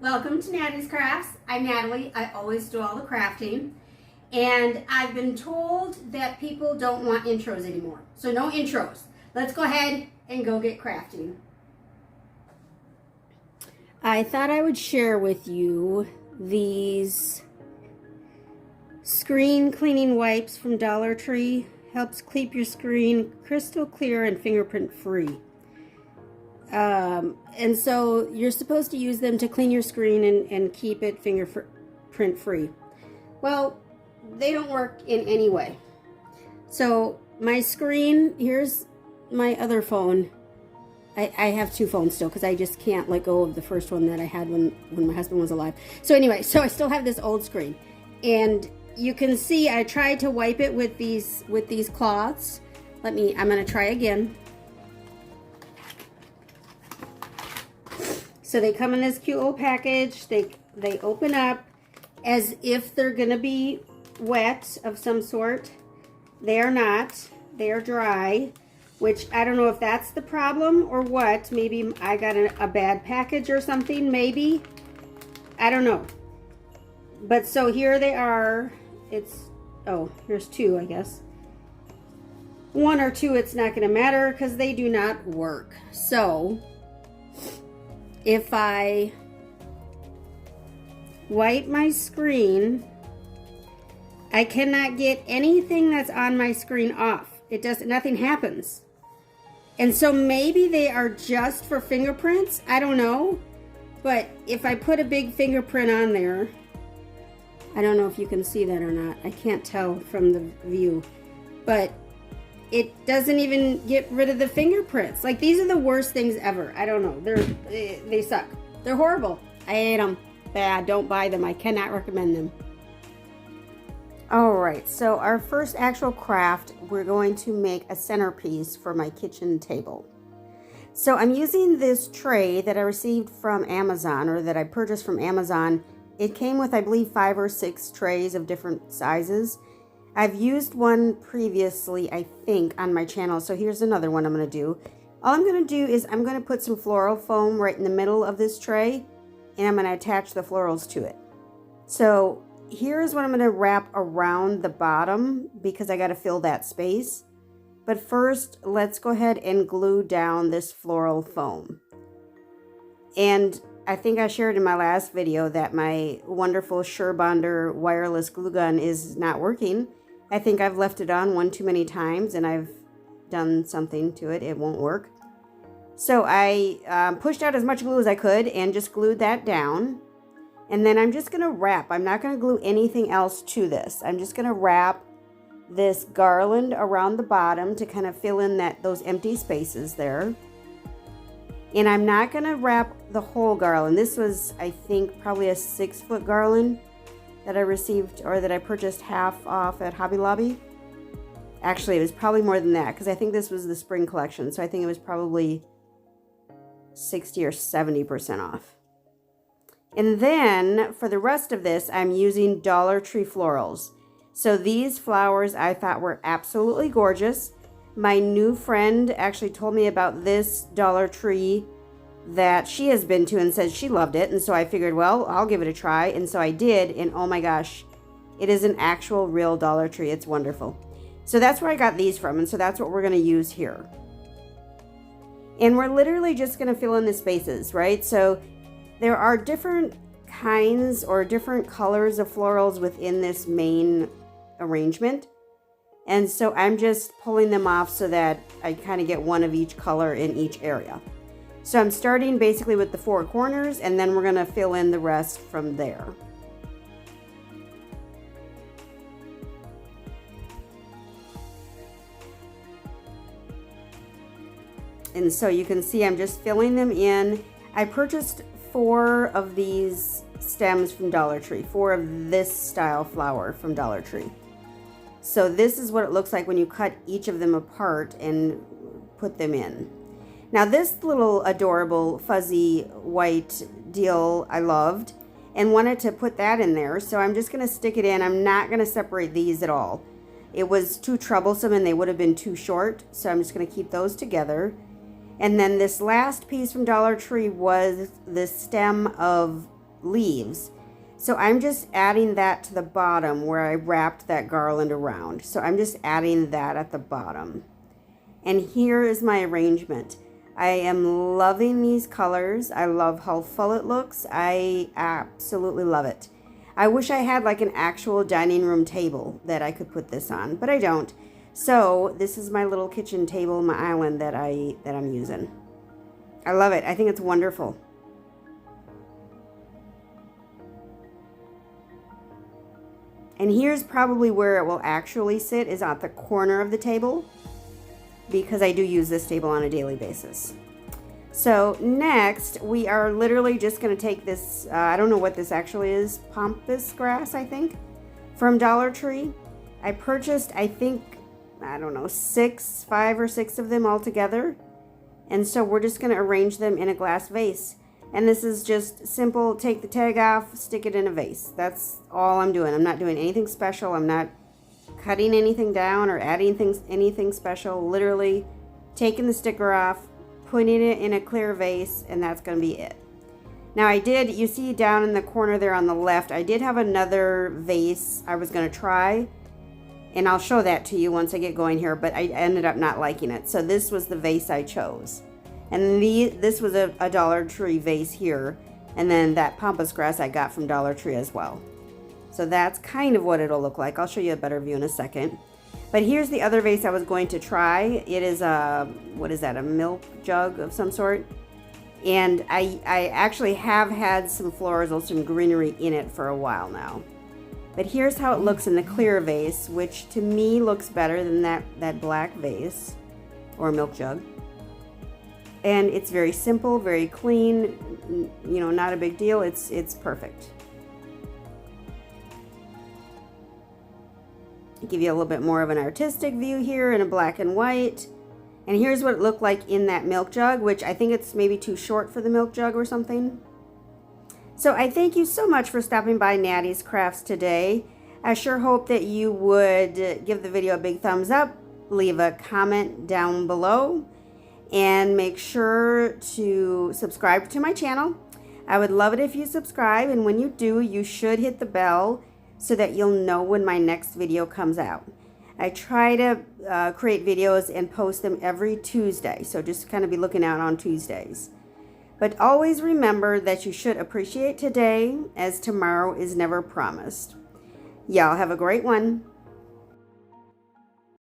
Welcome to Nattys Crafts. I'm Natalie. I always do all the crafting. And I've been told that people don't want intros anymore. So no intros. Let's go ahead and go get crafting. I thought I would share with you these screen cleaning wipes from Dollar Tree. Helps keep your screen crystal clear and fingerprint free. And so you're supposed to use them to clean your screen and keep it fingerprint free. Well, they don't work in any way. So my screen, here's my other phone. I have two phones still because I just can't let go of the first one that I had when my husband was alive. So anyway, so I still have this old screen. And you can see I tried to wipe it with these cloths. I'm gonna try again. So they come in this cute little package. They open up as if they're gonna be wet of some sort. They are not. They are dry, which I don't know if that's the problem or what. Maybe I got a bad package or something, maybe. I don't know. But so here they are. Here's two, I guess. One or two, it's not gonna matter because they do not work. So if I wipe my screen, I cannot get anything that's on my screen off. Nothing happens. And so maybe they are just for fingerprints. I don't know. But if I put a big fingerprint on there, I don't know if you can see that or not. I can't tell from the view. But it doesn't even get rid of the fingerprints. Like, these are the worst things ever. I don't know. They suck. They're horrible. I hate them. Bad. Don't buy them. I cannot recommend them. Alright, so our first actual craft, we're going to make a centerpiece for my kitchen table. So I'm using this tray that I received from Amazon, or that I purchased from Amazon. It came with, I believe, 5 or 6 trays of different sizes. I've used one previously, I think, on my channel, so here's another one I'm going to do. All I'm going to do is I'm going to put some floral foam right in the middle of this tray, and I'm going to attach the florals to it. So here's what I'm going to wrap around the bottom, because I got to fill that space. But first, let's go ahead and glue down this floral foam. And I think I shared in my last video that my wonderful Surebonder wireless glue gun is not working. I think I've left it on one too many times and I've done something to it. It won't work. So I pushed out as much glue as I could and just glued that down. And then I'm just going to wrap. I'm not going to glue anything else to this. I'm just going to wrap this garland around the bottom to kind of fill in those empty spaces there. And I'm not going to wrap the whole garland. This was, I think, probably a 6-foot garland that I received, or that I purchased half off at Hobby Lobby. Actually, it was probably more than that, because I think this was the spring collection. So I think it was probably 60 or 70% off. And then for the rest of this, I'm using Dollar Tree florals. So these flowers I thought were absolutely gorgeous. My new friend actually told me about this Dollar Tree that she has been to and said she loved it. And so I figured, well, I'll give it a try. And so I did. And oh my gosh, it is an actual real Dollar Tree. It's wonderful. So that's where I got these from. And so that's what we're going to use here. And we're literally just going to fill in the spaces, right? So there are different kinds or different colors of florals within this main arrangement. And so I'm just pulling them off so that I kind of get one of each color in each area. So I'm starting basically with the 4 corners, and then we're going to fill in the rest from there. And so you can see I'm just filling them in. I purchased 4 of these stems from Dollar Tree, 4 of this style flower from Dollar Tree. So this is what it looks like when you cut each of them apart and put them in. Now this little adorable fuzzy white deal I loved and wanted to put that in there. So I'm just going to stick it in. I'm not going to separate these at all. It was too troublesome and they would have been too short. So I'm just going to keep those together. And then this last piece from Dollar Tree was the stem of leaves. So I'm just adding that to the bottom where I wrapped that garland around. So I'm just adding that at the bottom. And here is my arrangement. I am loving these colors. I love how full it looks. I absolutely love it. I wish I had like an actual dining room table that I could put this on, but I don't. So this is my little kitchen table, my island that I'm using. I love it. I think it's wonderful. And here's probably where it will actually sit, is at the corner of the table, because I do use this table on a daily basis. So next, we are literally just going to take this, I don't know what this actually is, pampas grass, I think, from Dollar Tree. I purchased, I think, I don't know, 5 or 6 of them all together. And so we're just going to arrange them in a glass vase. And this is just simple, take the tag off, stick it in a vase. That's all I'm doing. I'm not doing anything special. I'm not cutting anything down or adding anything special. Literally taking the sticker off, putting it in a clear vase, and that's going to be it. Now you see down in the corner there on the left, I did have another vase I was going to try. And I'll show that to you once I get going here, but I ended up not liking it. So this was the vase I chose. And this was a Dollar Tree vase here. And then that pampas grass I got from Dollar Tree as well. So that's kind of what it'll look like. I'll show you a better view in a second. But here's the other vase I was going to try. It is what is that, a milk jug of some sort? And I actually have had some florals, some greenery in it for a while now. But here's how it looks in the clear vase, which to me looks better than that black vase or milk jug. And it's very simple, very clean, you know, not a big deal. It's perfect. I'll give you a little bit more of an artistic view here in a black and white. And here's what it looked like in that milk jug, which I think it's maybe too short for the milk jug or something. So I thank you so much for stopping by Nattys Crafts today. I sure hope that you would give the video a big thumbs up, leave a comment down below, and make sure to subscribe to my channel. I would love it if you subscribe, and when you do, you should hit the bell so that you'll know when my next video comes out. I try to create videos and post them every Tuesday, so just kind of be looking out on Tuesdays. But always remember that you should appreciate today, as tomorrow is never promised. Y'all have a great one.